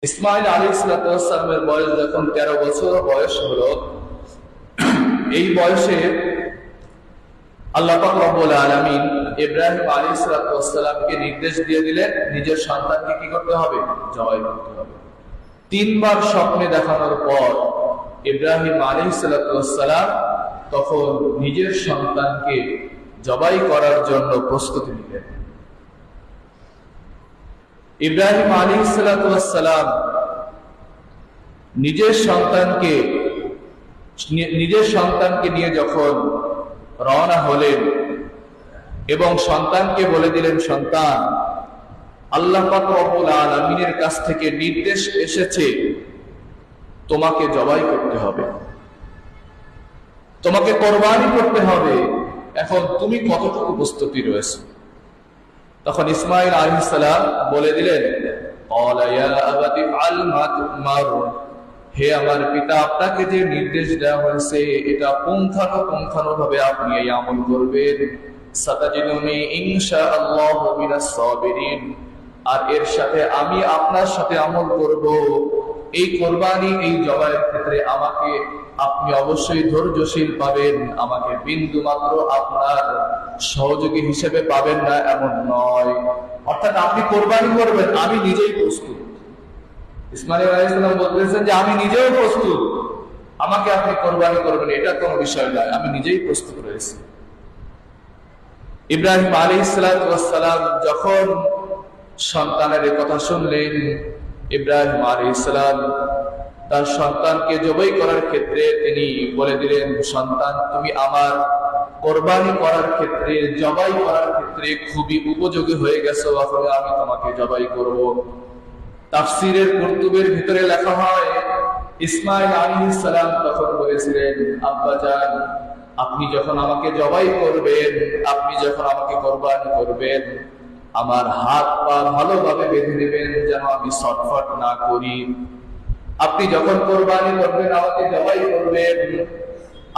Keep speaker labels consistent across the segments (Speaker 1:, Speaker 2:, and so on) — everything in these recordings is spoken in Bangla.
Speaker 1: ইসমাইল আলাইহিস সালামের বয়স যখন 13 বছর বয়স হলো, এই বয়সে আল্লাহ পাক রব্বুল আলামিন ইব্রাহিম আলাইহিস সালামকে নির্দেশ দিয়ে দিলেন নিজের সন্তানকে কি করতে হবে? জবাই করতে হবে। 3 বার স্বপ্নে দেখানোর পর ইব্রাহিম আলাইহিস সালাম তখন নিজের সন্তানকে জবাই করার জন্য প্রস্তুতি নিলেন। ইব্রাহিম আলাইহিস সালাম নিজের সন্তানকে নিয়ে যখন রওনা হলেন এবং সন্তানকে বলে দিলেন, সন্তান, আল্লাহ পাক রব্বুল আলামিনের কাছ থেকে নির্দেশ এসেছে তোমাকে জবাই করতে হবে, তোমাকে কোরবানি করতে হবে। এখন তুমি কতটুকু প্রস্তুতি রয়েছে? তখন ইসমাইল আলাইহিস সালাম বলে দিলেন, হে আমার পিতা, আপনাকে যে নির্দেশ দেওয়া হয়েছে এটা পুঙ্খানুপুঙ্খানুভাবে আপনি এই আমল করবেন। সাতাজিদুনি ইনশাআল্লাহু মিনাস সাবিরিন। আর এর সাথে আমি আপনার সাথে আমল করব। এই কোরবানি, এই জবাইয়ের ক্ষেত্রে আমাকে আপনি অবশ্যই ধৈর্যশীল পাবেন, আমাকে বিন্দু মাত্র আপনার সহযোগী হিসেবে পাবেন না এমন নয়। অর্থাৎ আপনি কোরবানি করবেন, আমি নিজেই প্রস্তুত। ইসমাইল আলাইহিস সালাম বলতেছেন যে আমি নিজেও প্রস্তুত, আমাকে আপনি কোরবানি করবেন এটা কোনো বিষয় নয়, আমি নিজেই প্রস্তুত রয়েছি। ইব্রাহিম আলাইহিস সালাম যখন সন্তানের কথা শুনলেন, ইব্রাহিম আলাইহিস সালাম তার সন্তানকে জবাই করার ক্ষেত্রে তিনি বলে দিলেন, সন্তান, তুমি আমার কোরবানি করার ক্ষেত্রে, জবাই করার ক্ষেত্রে খুবই উপযোগী হয়ে গেছো, এখন আমি তোমাকে জবাই করব। তাফসীরের কুরতুবের ভিতরে লেখা হয়, ইসমাইল আলাইহিস সালাম তখন বলেছিলেন, আব্বাজান, আপনি যখন আমাকে জবাই করবেন, আপনি যখন আমাকে কোরবানি করবেন, আমার হাত পা ভালোভাবে বেঁধে নেবেন যেন আমি শর্টফট না করি। আপনি যখন কোরবানি করবেন, আমাকে জবাই করবেন,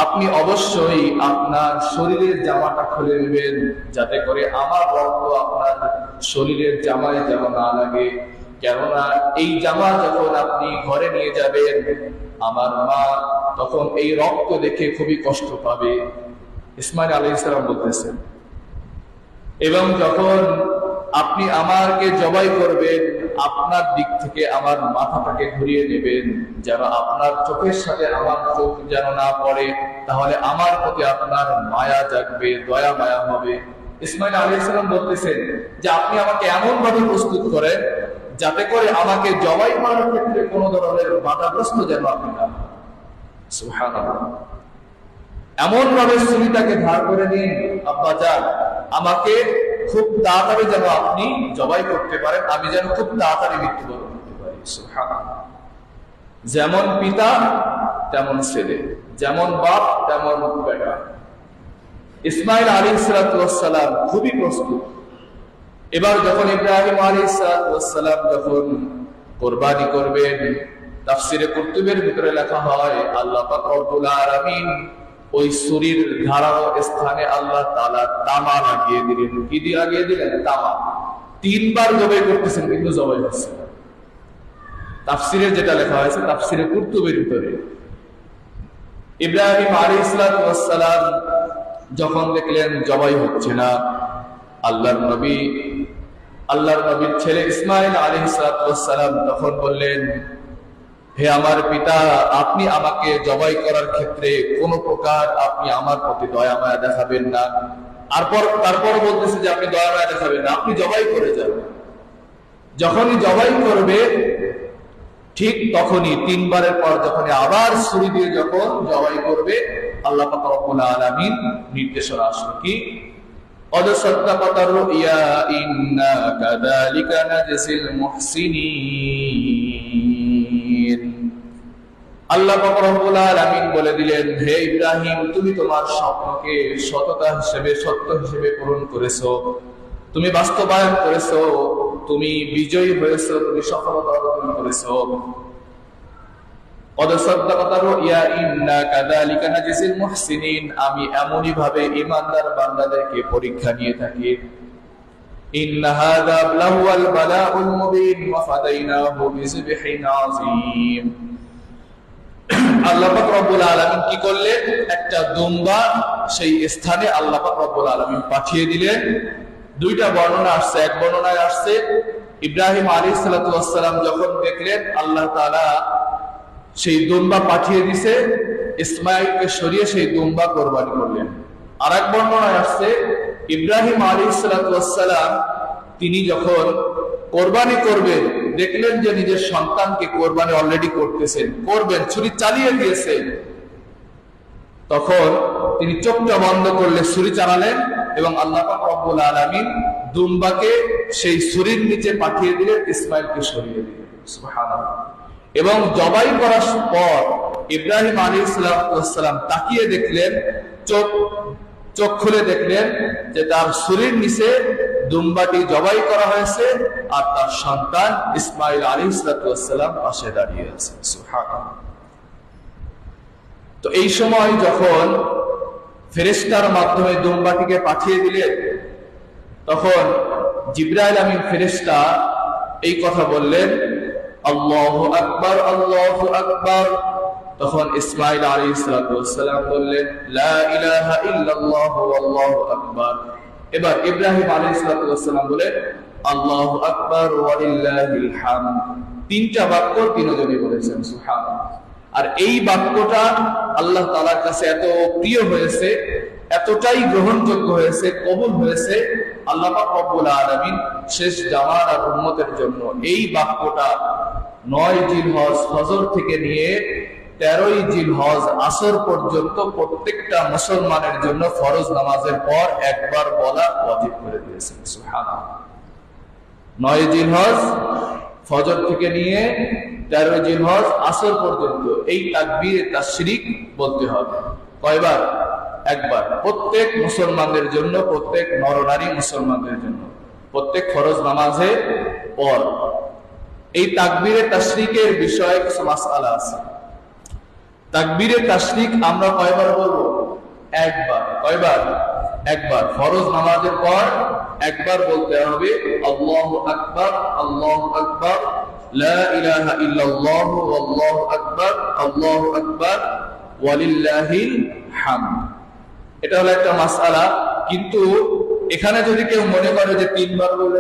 Speaker 1: আপনি অবশ্যই আপনার শরীরের জামাটা খুলে নেবেন যাতে করে আমার রক্ত আপনার শরীরের জামায় যেন না লাগে। কেননা এই জামা যখন আপনি ঘরে নিয়ে যাবেন, আমার মা তখন এই রক্ত দেখে খুবই কষ্ট পাবে। ইসমাইল আলাইহিস সালাম বলতেছেন, এবং যখন আপনি আমাকে জবাই করবেন, আপনার দিক থেকে আমার মাথাটাকে ঘুরিয়ে নেবেন যেন আপনার চোখের সাথে আমার চোখ যেন না পড়ে, তাহলে আমার প্রতি আপনার মায়া জাগবে, দয়া মায়া হবে। ইসমাইল আলাইহিস সালাম বলতেছেন যে আপনি আমাকে এমন ভাবে প্রস্তুত করেন যাতে করে আমাকে জবাই করার ক্ষেত্রে কোনো ধরনের বাধাগ্রস্ত যেন আপনি না। সুবহানাল্লাহ। এমন ভাবে ছুরিটাকে ধার করে নিন, আব্বা যান, আমাকে খুব তাড়াতাড়ি যেন আপনি জবাই করতে পারেন, আমি যেন খুব তাড়াতাড়ি মৃত্যুবরণ করতে পারি। সুবহানাল্লাহ। যেমন পিতা তেমন ছেলে, যেমন বাপ তেমন বেটা। ইসমাইল আলাইহিস সালাম খুবই প্রস্তুত। এবার যখন ইব্রাহিম আলাইহিস সালাম যখন কোরবানি করবেন, তাফসীরে কুরতুবের ভিতরে লেখা হয়, আল্লাহ পাক রব্বুল আলামিন ওই ছুরির ধারালো স্থানে আল্লাহ তাআলা তামা লাগিয়ে দিলেন। কি দিয়ে লাগিয়ে দিলেন? তামা। 3 বার জবাই করতেছেন কিন্তু জবাই হচ্ছে না। তাফসীরে যেটা লেখা হয়েছে, তাফসীরে কুরতুবের ভিতরে, ইব্রাহিম আলাইহিস সালাম যখন দেখলেন জবাই হচ্ছে না, আল্লাহর নবীর ছেলে ইসমাইল আলাইহিস সালাম তখন বললেন, হে আমার পিতা, আপনি আমাকে জবাই করার ক্ষেত্রে কোন প্রকার আপনি আমার প্রতি দয়া মায়া দেখাবেন না। তারপর বলতেছে যে আপনি দয়া মায়া দেখাবেন না, আপনি জবাই করে যাবেন। যখনই জবাই করবে, ঠিক তখনই 3 বারের পর যখনই আবার ছুরি দিয়ে যখন জবাই করবে, আল্লাহ পাক রব্বুল আলামিন নির্দেশনা আসলো কি, قد صدقت الرؤيا إنا كذلك نجزي المحسنين। আল্লাহ পাক রব্বুল আলামিন বলে দিলেন, হে ইব্রাহিম, তুমি তোমার স্বপ্নকে সত্য হিসেবে পূরণ করেছো, তুমি বাস্তবায়ন করেছো, তুমি বিজয়ী হয়েছো, তুমি সফলতা অর্জন করেছো। قد صدقت الرؤيا إنا كذلك نجزي المحسنين। আমি এমনই ভাবে ঈমানদার বান্দাদেরকে পরীক্ষা নিয়ে থাকি। ইন্না হাযা লাহুয়াল বালাউল মুবিন ওয়া ফাদাইনাহু বিযিবহিন আযীম। আল্লাহ পাক রব্বুল আলামিন কি করলেন? একটা দুম্বা সেই স্থানে আল্লাহ পাক রব্বুল আলামিন পাঠিয়ে দিলেন। দুইটা বর্ণনা আসছে। এক বর্ণনায় আসছে ইব্রাহিম আলাইহিস সালাতু ওয়াস সালাম যখন দেখলেন আল্লাহ তাআলা সেই দুম্বা পাঠিয়ে দিয়েছে, ইসমাঈলকে সরিয়ে সেই দুম্বা কুরবানি করলেন। আরেক বর্ণনায় আসছে ইব্রাহিম আলাইহিস সালাতু ওয়াস সালাম তিনি যখন কোরবানি করবেন, দেখলেন যে নিজের সন্তানকে কোরবানি অলরেডি করতেছেন, করবেন, ছুরি চালিয়ে দিয়েছেন, তখন তিনি চোখটা বন্ধ করলে ছুরি চালালেন এবং আল্লাহ পাক রব্বুল আলামিন দুম্বাকে সেই ছুরির নিচে পাঠিয়ে দিলেন, ইসমাঈলকে সরিয়ে দিলেন। সুবহানাল্লাহ। এবং জবাই করার পর ইব্রাহিম আলাইহিস সালাম তাকিয়ে দেখলেন, চোখ খুলে দেখলেন যে তার ছুরির নিচে দুম্বাটি জবাই করা হয়েছে আর তার সন্তান ইসমাঈল আলাইহিস সালাম পাশে দাঁড়িয়ে আছে। সুবহানাল্লাহ। তো এই সময় যখন ফেরেশতার মাধ্যমে দুম্বাটিকে পাঠিয়ে দিলেন, তখন জিবরাইল আমিন ফেরেশতা এই কথা বললেন, আল্লাহু আকবার, আল্লাহু আকবার। তখন ইসমাঈল আলাইহিস সালাম বললেন, লা ইলাহা ইল্লাল্লাহ ওয়াল্লাহু আকবার। এবার ইব্রাহিম আলাইহিস সালাম বলেন, আল্লাহু আকবার ওয়া লিল্লাহিল হামদ। তিনটা বাক্য তিনজনই বলেছেন। সুবহানাল্লাহ। আর এই বাক্যটা আল্লাহ তাআলার কাছে এত প্রিয় হয়েছে, এতটাই গ্রহণযোগ্য হয়েছে, কবুল হয়েছে, আল্লাহ পাক রব্বুল আলামিন শেষ জামানার উম্মতের জন্য এই বাক্যটা 9 জিলহজ ফজর থেকে নিয়ে 13 জিলহজ আসর পর্যন্ত প্রত্যেকটা মুসলমানের জন্য ফরজ নামাজের পর একবার বলা ওয়াজিব করে দিয়েছেন। সুবহানাল্লাহ। 9 জিলহজ ফজর থেকে নিয়ে 13 জিলহজ আসর পর্যন্ত এই তাকবীরে তাশরিক বলতে হবে। কয়বার? একবার। প্রত্যেক মুসলমানদের জন্য, প্রত্যেক নরনারী মুসলমানদের জন্য, প্রত্যেক ফরজ নামাজে পর। এই তাকবীরে তাশরিকের বিষয়ে কিছু মাসআলা আছে। তাকবীরে তাশরিক আমরা কয়বার বলবো? একবার। কয়বার? একবার। ফরজ নামাজের পর একবার বলতে হবে, আল্লাহু আকবার, আল্লাহু আকবার, লা ইলাহা ইল্লাল্লাহু ওয়াল্লাহু আকবার, আল্লাহু আকবার ওয়া লিল্লাহিল হামদ। এটা হলো একটা মাসআলা। কিন্তু এখানে যদি কেউ মনে করে যে 3 বার বললে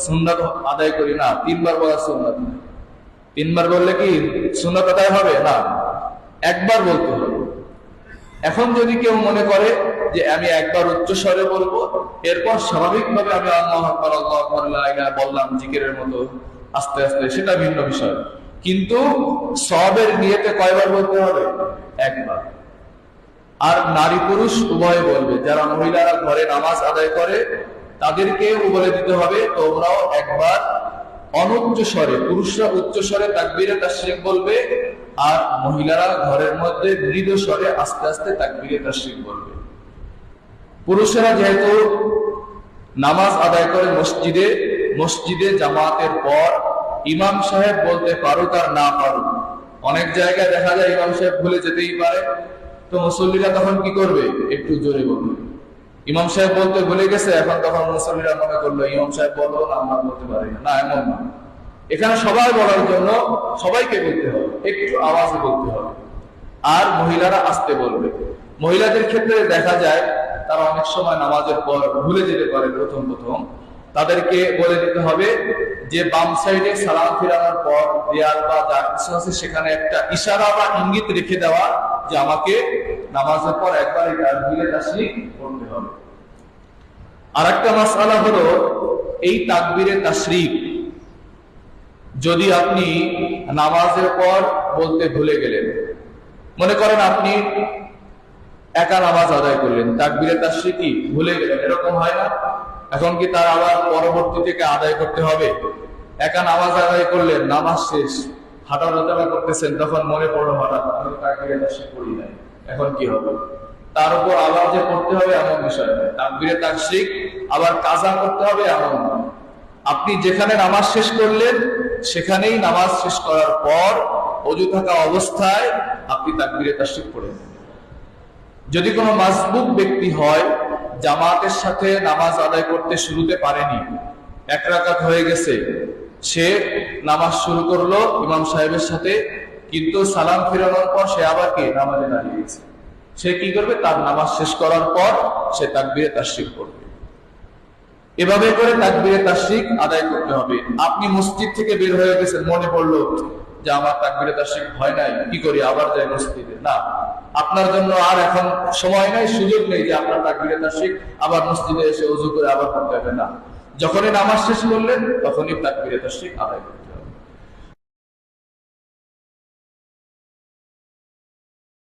Speaker 1: সুন্নাত আদায় করি, না, 3 বার বলা সুন্নাত না। 3 বার বললে কি সুন্নাত আদায় হবে? না, একবার বলতে হবে। এখন যদি কেউ মনে করে যে আমি একবার উচ্চ স্বরে বলবো, এরপর স্বাভাবিকভাবে আমি আল্লাহু আকবার, আল্লাহু আকবার, লা ইলাহা বললাম জিকিরের মতো আস্তে আস্তে, সেটা ভিন্ন বিষয়। কিন্তু সওয়াবের নিয়তে কয়বার বলতে হবে? একবার। আর নারী পুরুষ উভয় বলবে। যারা মহিলারা ঘরে নামাজ আদায় করে তাদেরকে বলে দিতে হবে, তোমরাও একবার অনুচ্চ স্বরে, পুরুষরা উচ্চ স্বরে তাকবীরে তাশরিক বলবে, আর মহিলারা ঘরের মধ্যে মৃদু স্বরে আস্তে আস্তে তাকবীরে তাশরিক বলবে। পুরুষেরা যেহেতু নামাজ আদায় করে মসজিদে জামাতের পর, ইমাম সাহেব বলতে পারুক আর না পারুক, অনেক জায়গায় দেখা যায় ইমাম সাহেব ভুলে যেতেই পারে, তো মুসল্লিরা তখন কি করবে? একটু জোরে বলবে। ইমাম সাহেব বলতে ভুলে গেছে, এখন তখন মুসল্লিরা মনে করলো ইমাম সাহেব বললো না, আমরা বলতে পারি না। এমন না, এখানে সবাই বলার জন্য সবাইকে বলতে হবে, একটু আওয়াজে বলতে হবে। আর মহিলারা আস্তে বলবে। মহিলাদের ক্ষেত্রে দেখা যায় তারা অনেক সময় নামাজের পর ভুলে যেতে পারে প্রথম, তাদেরকে বলে দিতে হবে যে বাম সাইডে সালাম ফিরানোর পর দেয়াল বা যা কিছু আছে সেখানে একটা ইশারা বা ইঙ্গিত রেখে দেওয়া যে আমাকে নামাজের পর একবার এই তাকবীরে তাশরিক করতে হবে। আর একটা মাসআলা হলো, এই তাকবীরে তাশরিক যদি আপনি নামাজের পর বলতে ভুলে গেলেন, মনে করেন আপনি একা নামাজ আদায় করলেন, তাকবীরে তাশরিক ভুলে গেলেন, এরকম হয় না? এখন কি তার আবার পরবর্তী থেকে আদায় করতে হবে? একা নামাজ আদায় করলেন, নামাজ শেষ, হাঁটাচলা করতেছেন, তখন মনে পড়লো হঠাৎ আমি তাকবীরে তাশরিক করি নাই, এখন কি হবে? তার উপর আবার যে করতে হবে এমন বিষয় নয়। তাকবীরে তাশরিক আবার কাজা করতে হবে এমন নয়। আপনি যেখানে নামাজ শেষ করলেন সেখানেই নামাজ শেষ করার পর ওযু থাকা অবস্থায় আপনি তাকবীরে তাশরিক পড়েন। যদি কোনো মাসবুক ব্যক্তি হয়, জামাতের সাথে নামাজ আদায় করতে শুরুতে পারেনি, এক রাকাত হয়ে গেছে, সে নামাজ শুরু করলো ইমাম সাহেবের সাথে, কিন্তু সালাম ফিরানোর পর সে আবার কি নামাজে দাঁড়িয়ে গেছে। সে কি করবে? তার নামাজ শেষ করার পর সে তাকবীরে তাশরিক করবে। এভাবে করে তাকবীরে তাশরিক আদায় করতে হবে। আপনি মসজিদ থেকে বের হয়ে গেছেন, মনে পড়লো যে আমার তাকবীরে তাশরিক হয় নাই, কি করি? আবার যাই মসজিদে? না, আপনার জন্য আর এখন সময় নাই, সুযোগ নেই যে আপনার তাকবীরে তাশরিক আবার মসজিদে এসে ওযু করে আবার করতে হবে। না, যখনই নামাজ শেষ করলেন তখনই তাকবীরে তাশরিক আদায় করতে হবে।